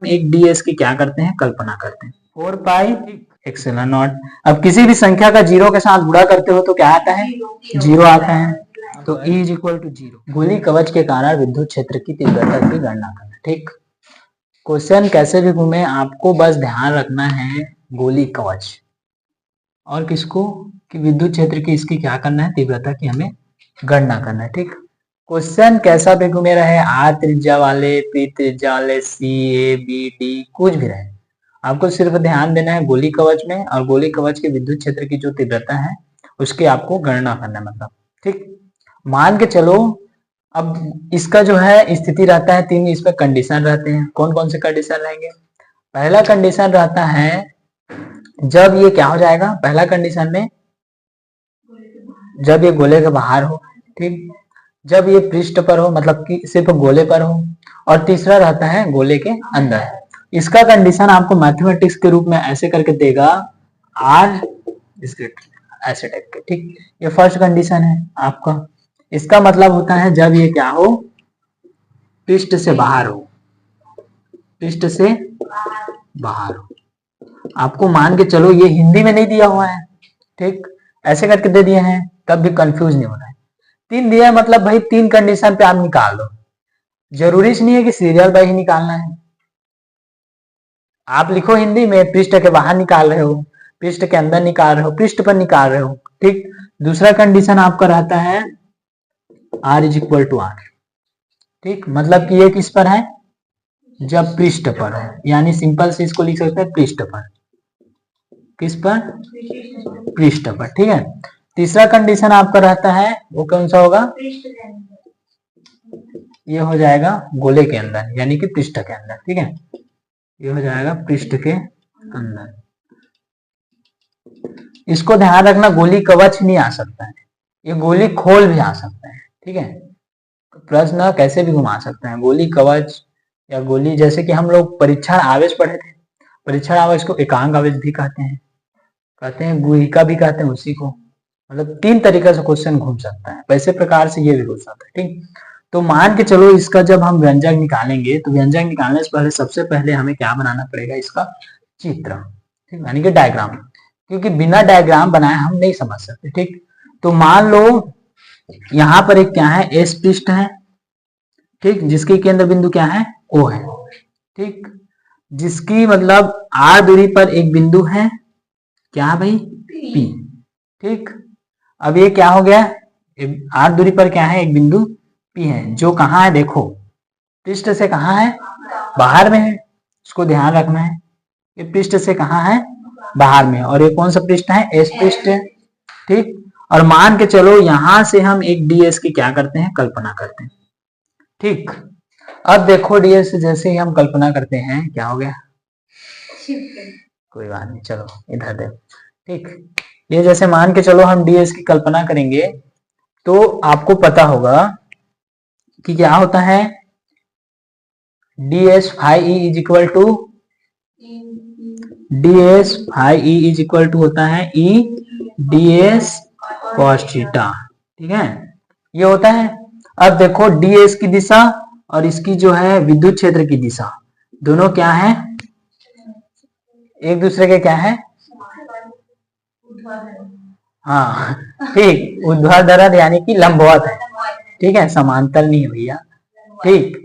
एक ds की क्या करते हैं, कल्पना करते हैं। 4 पाई एप्सिलॉन नॉट। अब किसी भी संख्या का जीरो के साथ गुणा करते हो तो क्या आता है, जीरो आता है। तो E is equal to zero. गोली कवच के कारण विद्युत क्षेत्र की तीव्रता की गणना करना। ठीक, क्वेश्चन कैसे भी घूमे आपको बस ध्यान रखना है गोली कवच और किसको, कि विद्युत क्षेत्र की इसकी क्या करना है, तीव्रता की हमें गणना करना है। ठीक, क्वेश्चन कैसा भी घूमे रहे, आर त्रिज्या वाले, पी त्रिज्या वाले, सी ए बी डी कुछ भी रहे, आपको सिर्फ ध्यान देना है गोली कवच में, और गोली कवच के विद्युत क्षेत्र की जो तीव्रता है उसकी आपको गणना करना है मतलब। ठीक, मान के चलो अब इसका जो है स्थिति रहता है तीन, इसमें कंडीशन रहते हैं। कौन कौन से कंडीशन रहेंगे, पहला कंडीशन रहता है जब ये क्या हो जाएगा, पहला कंडीशन में जब ये गोले के बाहर हो, ठीक, जब ये पृष्ठ पर हो मतलब कि सिर्फ गोले पर हो, और तीसरा रहता है गोले के अंदर। इसका कंडीशन आपको मैथमेटिक्स के रूप में ऐसे करके देगा, आर ऐसे टाइप के। ठीक, ये फर्स्ट कंडीशन है आपका। इसका मतलब होता है जब ये क्या हो, पृष्ठ से बाहर हो, पृष्ठ से बाहर हो। आपको मान के चलो ये हिंदी में नहीं दिया हुआ है, ठीक, ऐसे करके दे दिए हैं तब भी कंफ्यूज नहीं होना है। तीन दिया मतलब भाई तीन कंडीशन पे आप निकाल दो, जरूरी नहीं है कि सीरियल बाय ही निकालना है। आप लिखो हिंदी में पृष्ठ के बाहर निकाल रहे हो, पृष्ठ के अंदर निकाल रहे हो, पृष्ठ पर निकाल रहे हो। ठीक, दूसरा कंडीशन आपका रहता है R is equal to R. ठीक, मतलब कि ये किस पर है, जब पृष्ठ पर है, यानी सिंपल से इसको लिख सकते हैं पृष्ठ पर, किस पर, पृष्ठ पर। ठीक है, तीसरा कंडीशन आपका रहता है वो कौन सा होगा, ये हो जाएगा गोले के अंदर यानी कि पृष्ठ के अंदर। ठीक है, ये हो जाएगा पृष्ठ के अंदर। इसको ध्यान रखना, गोली कवच नहीं आ सकता है, ये गोली खोल भी आ सकता है। ठीक है, प्रश्न कैसे भी घुमा सकते हैं, गोली कवच या गोली, जैसे कि हम लोग परीक्षण आवेश पढ़े थे, परीक्षण आवेश को एकांक आवेश भी कहते हैं गुहिका भी कहते हैं उसी को। मतलब तीन तरीके से क्वेश्चन घूम सकता है, वैसे प्रकार से ये भी हो सकता है। ठीक, तो मान के चलो इसका जब हम व्यंजक निकालेंगे तो व्यंजक निकालने से पहले सबसे पहले हमें क्या बनाना पड़ेगा, इसका चित्र, ठीक, यानी कि डायग्राम, क्योंकि बिना डायग्राम बनाए हम नहीं समझ सकते। ठीक, तो मान लो यहाँ पर एक क्या है, एस पृष्ठ है, ठीक, जिसकी केंद्र बिंदु क्या है, ओ है। ठीक, जिसकी मतलब आर दूरी पर एक बिंदु है, क्या भाई, पी। ठीक, अब ये क्या हो गया, आर दूरी पर क्या है, एक बिंदु पी है, जो कहाँ है देखो, पृष्ठ से कहाँ है, बाहर में है, इसको ध्यान रखना है। ये पृष्ठ से कहाँ है, बाहर में, और ये कौन सा पृष्ठ है, एस पृष्ठ है। ठीक, और मान के चलो यहां से हम एक डीएस की क्या करते हैं, कल्पना करते हैं। ठीक, अब देखो डीएस जैसे ही हम कल्पना करते हैं क्या हो गया, कोई बात नहीं, चलो इधर देखो। ठीक, ये जैसे मान के चलो हम डीएस की कल्पना करेंगे तो आपको पता होगा कि क्या होता है, ds phi e is equal to, ds phi e is equal to होता है e ds cos थीटा। ठीक है, ये होता है। अब देखो ds की दिशा और इसकी जो है विद्युत क्षेत्र की दिशा, दोनों क्या है, एक दूसरे के क्या है, हाँ ठीक, ऊर्ध्वाधर यानी कि लंबवत है। ठीक है, समांतर नहीं है भैया। ठीक,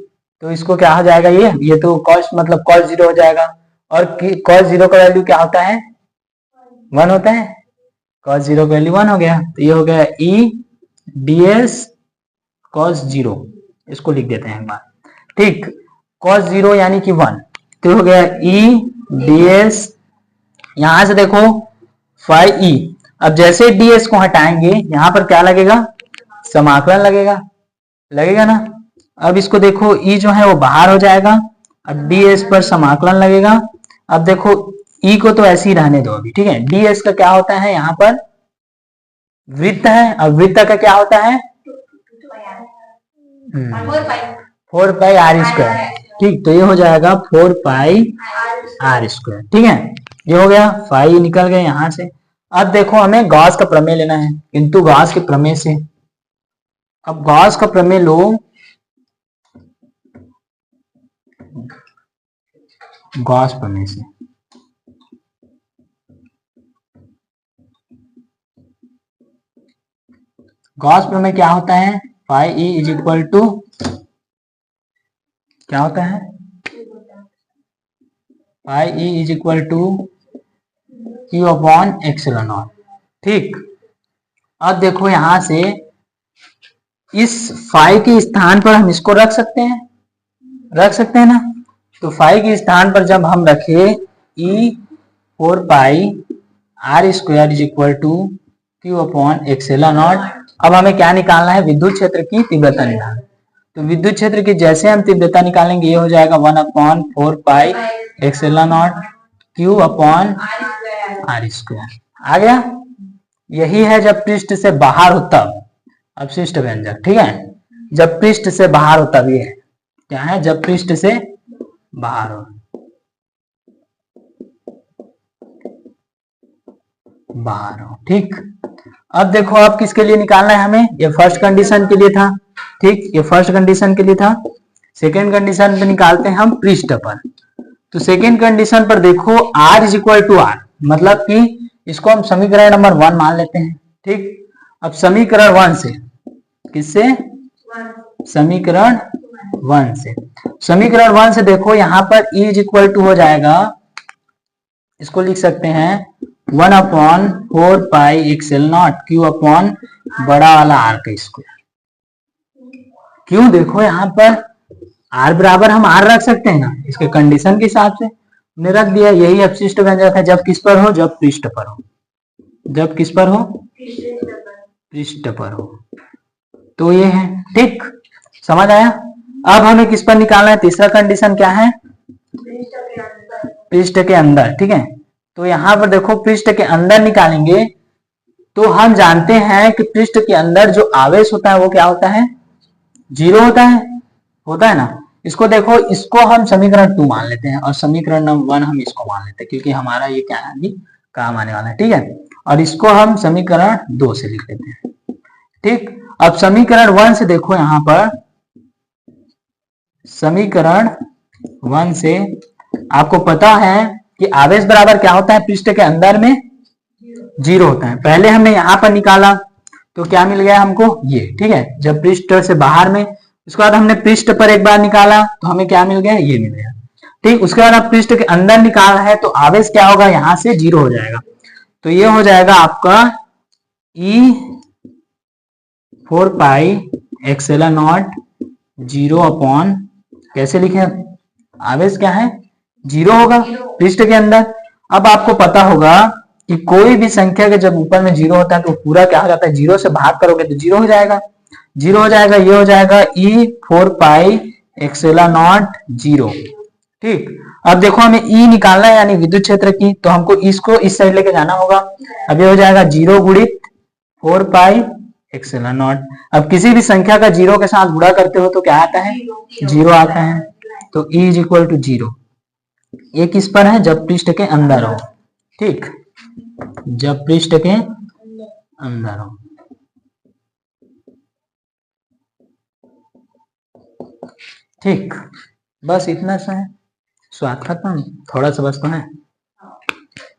तो इसको क्या हो जाएगा, ये तो cos मतलब cos जीरो हो जाएगा, और cos जीरो का वैल्यू क्या होता है, 1 होता है, cos जीरो का वैल्यू 1 हो गया, तो ये हो गया e ds cos जीरो, इसको लिख देते हैं एक बार। ठीक, cos जीरो यानी कि 1, तो हो गया e ds, यहां से देखो phi e, अब जैसे ds को हटाएंगे यहां पर क्या लगेगा, समाकलन लगेगा, लगेगा ना। अब इसको देखो e जो है वो बाहर हो जाएगा, अब ds पर समाकलन लगेगा। अब देखो e को तो ऐसे ही रहने दो अभी। ठीक है, ds का क्या होता है, यहाँ पर वृत्त है, अब वृत्त का क्या होता है, 4 पाई आर स्क्वायर। ठीक, तो ये हो जाएगा 4 पाई आर स्क्वायर। ठीक है, ये हो गया, फाई निकल गए यहां से। अब देखो हमें गॉस का प्रमेय लेना है, किंतु गॉस के प्रमेय से, अब गॉस का प्रमेय लो, गॉस प्रमेय से। गॉस प्रमेय क्या होता है? Phi E is equal to क्या होता है? Phi E is equal to Q upon epsilon naught. ठीक, अब देखो यहां से इस फाई के स्थान पर हम इसको रख सकते हैं, रख सकते हैं ना। तो फाई के स्थान पर जब हम रखे E 4 pi R square is equal to Q upon epsilon naught. अब हमें क्या निकालना है? विद्युत क्षेत्र की तीव्रता निकालना। तो विद्युत क्षेत्र की जैसे हम तीव्रता निकालेंगे ये हो जाएगा 1 upon 4 pi epsilon naught Q upon R square. आ गया? यही है जब पृष्ठ से बाहर हो तब अपशिष्ट व्यंजक। ठीक है, जब पृष्ठ से बाहर हो तब ये क्या है? जब पृष्ठ से बाहर हो, बाहर हो। ठीक, अब देखो अब किसके लिए निकालना है हमें? ये फर्स्ट कंडीशन के लिए था। ठीक, ये फर्स्ट कंडीशन के लिए था। सेकेंड कंडीशन पे निकालते हैं हम पृष्ठ पर। तो सेकेंड कंडीशन पर देखो r is equal to R, मतलब कि इसको हम समीकरण नंबर 1 मान लेते हैं। ठीक, अब समीकरण 1 से, किससे? समीकरण 1 से। समीकरण 1 से देखो यहां पर e इज इक्वल टू हो जाएगा, इसको लिख सकते हैं 1 upon 4 pi epsilon naught Q upon बड़ा वाला आर का स्क्वायर। क्यों? देखो यहाँ पर आर बराबर हम आर रख सकते हैं ना, इसके कंडीशन के हिसाब से हमने रख दिया। यही अपशिष्ट व्यंजक है जब किस पर हो? जब पृष्ठ पर हो। जब किस पर हो? पृष्ठ पर हो। तो ये है। ठीक, समझ आया? अब हमें किस पर निकालना है? तीसरा कंडीशन क्या है? पृष्ठ के अंदर। ठीक है, तो यहां पर देखो पृष्ठ के अंदर निकालेंगे तो हम जानते हैं कि पृष्ठ के अंदर जो आवेश होता है वो क्या होता है? 0 होता है ना। इसको देखो, इसको हम समीकरण 2 मान लेते हैं और समीकरण नंबर 1 हम इसको मान लेते हैं क्योंकि हमारा ये क्या है? काम आने वाला है। ठीक है, और इसको हम समीकरण 2 से लिख लेते हैं। ठीक, अब समीकरण 1 से देखो यहां पर समीकरण 1 से आपको पता है कि आवेश बराबर क्या होता है? पृष्ठ के अंदर में 0 होता है। पहले हमने यहां पर निकाला तो क्या मिल गया हमको? ये। ठीक है, जब पृष्ठ से बाहर में, उसके बाद हमने पृष्ठ पर एक बार निकाला तो हमें क्या मिल गया? ये मिल गया। ठीक, उसके बाद आप पृष्ठ के अंदर निकाल रहे हैं तो आवेश क्या होगा? यहां से 0 हो जाएगा। तो ये हो जाएगा आपका E 4 pi epsilon not 0 upon, कैसे लिखे? आवेश क्या है? 0 होगा पृष्ठ के अंदर। अब आपको पता होगा कि कोई भी संख्या के जब ऊपर में 0 होता है तो पूरा क्या हो जाता है? 0 से भाग करोगे तो 0 हो जाएगा। 0 हो जाएगा, ये हो जाएगा E 4 पाई एक्सेलन नॉट 0। ठीक, अब देखो हमें E निकालना है यानी विद्युत क्षेत्र की, तो हमको इसको इस साइड लेके जाना होगा। अब ये हो जाएगा 0 गुणित 4 पाई एक्सेलन नॉट। अब किसी भी संख्या का 0 के साथ गुणा करते हो तो क्या आता है? 0 आता है। तो E इज इक्वल टू 0। ये किस पर है? जब पृष्ठ के अंदर हो। ठीक, जब पृष्ठ के अंदर हो। ठीक, बस इतना सा है। स्वाद खत्म, थोड़ा सा बस तो है।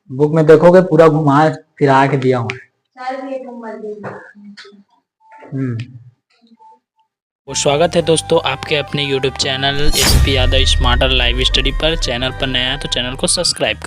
बुक में देखोगे पूरा घुमा फिरा के दिया हुआ है। वो स्वागत है दोस्तों आपके अपने YouTube channel SP Yadav smarter live study पर। चैनल पर नया है तो चैनल को सब्सक्राइब करें।